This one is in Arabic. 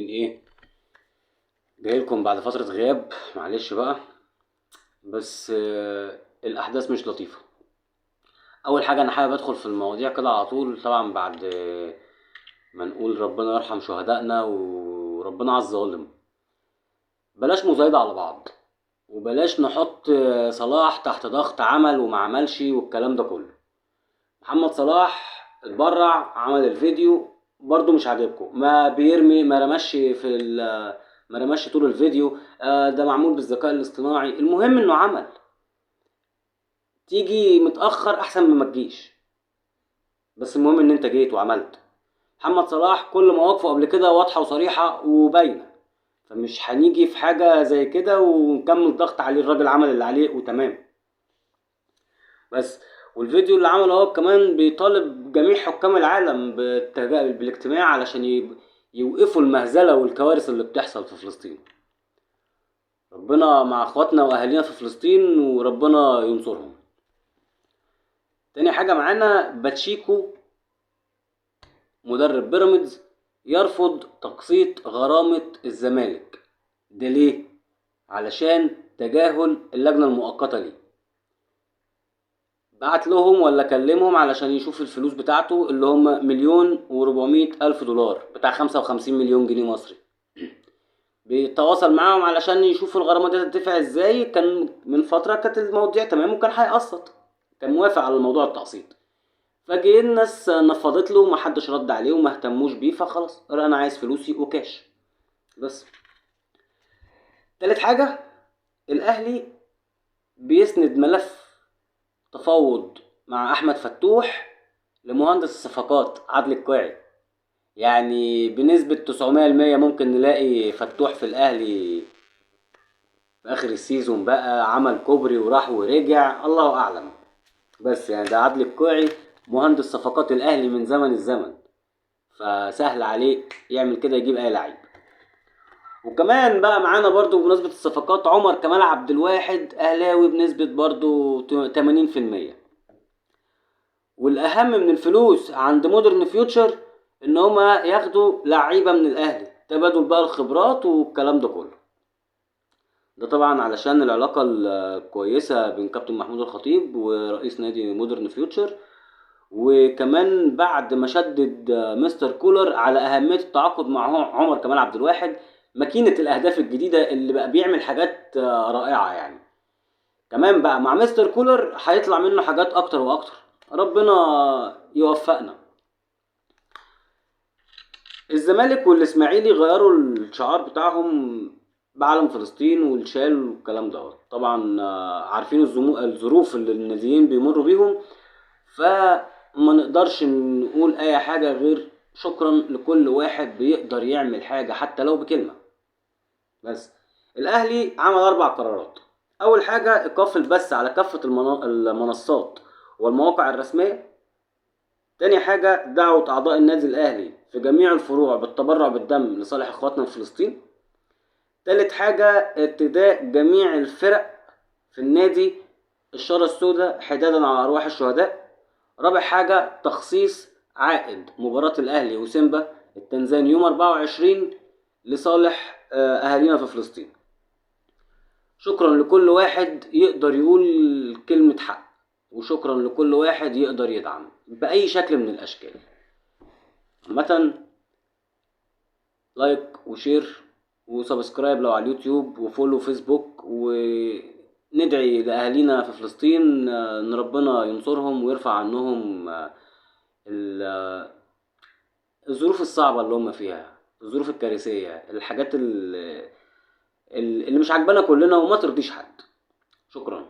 عاملين ايه؟ جايلكم بعد فترة غياب، معلش بقى. بس الاحداث مش لطيفة. اول حاجة انا حابب ادخل في المواضيع كده على طول، طبعا بعد ما نقول ربنا يرحم شهدائنا وربنا على الظالم. بلاش مزايدة على بعض، وبلاش نحط صلاح تحت ضغط عمل وما عملش والكلام ده كله. محمد صلاح اتبرع، عمل الفيديو، برضو مش عاجبكم، ما بيرمي، ما رماش طول الفيديو. ده معمول بالذكاء الاصطناعي. المهم انه عمل. تيجي متأخر احسن من ما تجيش، بس المهم ان انت جيت وعملت. محمد صلاح كل مواقفه قبل كده واضحة وصريحة وباينة، فمش هنيجي في حاجة زي كده ونكمل ضغط عليه. الراجل عمل اللي عليه وتمام. بس والفيديو اللي عمله هو كمان بيطالب جميع حكام العالم بالاجتماع علشان يوقفوا المهزلة والكوارث اللي بتحصل في فلسطين. ربنا مع اخواتنا واهالينا في فلسطين، وربنا ينصرهم. تاني حاجة معانا باتشيكو، مدرب بيراميدز، يرفض تقسيط غرامة الزمالك. ده ليه؟ علشان تجاهل اللجنة المؤقتة ليه. بعت لهم ولا كلمهم علشان يشوف الفلوس بتاعته اللي هم 1,400,000 دولار، بتاع 55 مليون جنيه مصري. بيتواصل معاهم علشان يشوفوا الغرامة دي تدفع ازاي. كان من فترة كانت المواضيع تمام وكان هيقسط، كان موافق على الموضوع التقسيط. فجه الناس نفضت له ومحدش رد عليه وما اهتموش بيه، فخلاص قال انا عايز فلوسي وكاش بس. تالت حاجة، الاهلي بيسند ملف تفاوض مع احمد فتوح لمهندس الصفقات عادل القيعي. يعني بنسبة 900% ممكن نلاقي فتوح في الاهلي في اخر السيزون، بقى عمل كوبري وراح ورجع، الله اعلم. بس يعني ده عادل القيعي مهندس صفقات الاهلي من زمن الزمن، فسهل عليه يعمل كده، يجيب اي لعيب. وكمان بقى معانا برضو بمناسبة الصفقات عمر كمال عبد الواحد، اهلاوي بنسبة برضو 80%. والاهم من الفلوس عند مودرن فيوتشر ان هما ياخدوا لعيبة من الاهلي، تبادل بقى الخبرات والكلام ده كله. ده طبعا علشان العلاقة الكويسة بين كابتن محمود الخطيب ورئيس نادي مودرن فيوتشر. وكمان بعد ما شدد مستر كولر على أهمية التعاقد مع عمر كمال عبد الواحد، ماكينة الأهداف الجديدة اللي بقى بيعمل حاجات رائعة يعني. كمان بقى مع مستر كولر هيطلع منه حاجات أكتر وأكتر. ربنا يوفقنا. الزمالك والإسماعيلي غيروا الشعار بتاعهم بعلم فلسطين والشال والكلام ده. طبعا عارفين الظروف اللي الناديين بيمروا بيهم، فما نقدرش نقول اي حاجة غير شكرا لكل واحد بيقدر يعمل حاجة حتى لو بكلمة. بس الاهلي عمل 4 قرارات. اول حاجة ايقاف البث على كافة المنصات والمواقع الرسمية. تاني حاجة دعوة اعضاء النادي الاهلي في جميع الفروع بالتبرع بالدم لصالح اخواتنا في فلسطين. تالت حاجة ارتداء جميع الفرق في النادي الشارة السوداء حدادا على ارواح الشهداء. رابع حاجة تخصيص عائد مباراة الأهلي وسيمبا التنزاني يوم 24 لصالح أهالينا في فلسطين. شكرا لكل واحد يقدر يقول كلمة حق، وشكرا لكل واحد يقدر يدعم بأي شكل من الأشكال. عامة لايك وشير وسبسكرايب لو على اليوتيوب، وفولو فيسبوك، وندعي لأهالينا في فلسطين ان ربنا ينصرهم ويرفع عنهم الظروف الصعبة اللي هم فيها، الظروف الكارثية، الحاجات اللي مش عاجبانا كلنا وما ترضيش حد. شكرا.